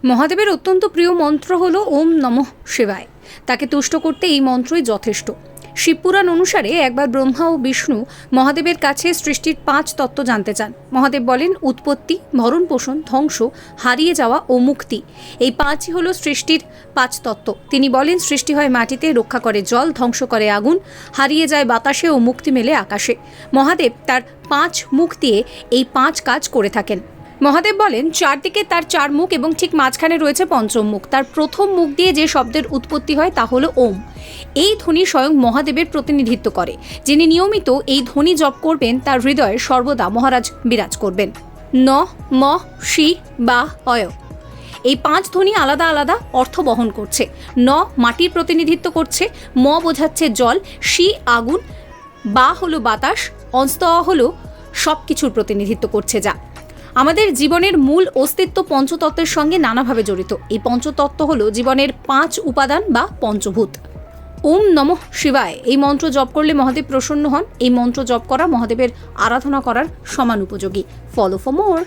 মহাদেবের অত্যন্ত প্রিয় মন্ত্র হলো ওম নমঃ শিবায়। তাকে তুষ্ট করতে এই মন্ত্রই যথেষ্ট। শিবপুরাণ অনুসারে একবার ব্রহ্মা ও বিষ্ণু মহাদেবের কাছে সৃষ্টির 5 তত্ত্ব জানতে চান। মহাদেব বলেন উৎপত্তি, ভরণ পোষণ, ধ্বংস, হারিয়ে যাওয়া ও মুক্তি। এই 5ই হলো সৃষ্টির 5 তত্ত্ব। তিনি বলেন সৃষ্টি হয় মাটিতে, রক্ষা করে জল, ধ্বংস করে আগুন, হারিয়ে যায় বাতাসে ও মুক্তি মেলে আকাশে। মহাদেব তার 5 মুখ দিয়ে এই 5 কাজ করে থাকেন। মহাদেব বলেন চারদিকে তার 4 মুখ এবং ঠিক মাঝখানে রয়েছে পঞ্চম মুখ। তার প্রথম মুখ দিয়ে যে শব্দের উৎপত্তি হয় তা হলো ওম। এই ধ্বনি স্বয়ং মহাদেবের প্রতিনিধিত্ব করে। যিনি নিয়মিত এই ধ্বনি জপ করবেন তার হৃদয়ে সর্বদা মহারাজ বিরাজ করবেন। ন, ম, শি, বা, অয়। এই 5 ধ্বনি আলাদা আলাদা অর্থ বহন করছে। ন মাটির প্রতিনিধিত্ব করছে, ম বোঝাচ্ছে জল, শি আগুন, বা হলো বাতাস, অস্ত হলো সব কিছুর প্রতিনিধিত্ব করছে। যা আমাদের জীবনের মূল অস্তিত্ব পঞ্চতত্ত্বের সঙ্গে নানাভাবে জড়িত। এই পঞ্চতত্ত্ব হলো জীবনের 5 উপাদান বা পঞ্চভূত। ওম নমঃ শিবায় এই মন্ত্র জপ করলে মহাদেব প্রসন্ন হন। এই মন্ত্র জপ করা মহাদেবের আরাধনা করার সমান উপযোগী। Follow for more.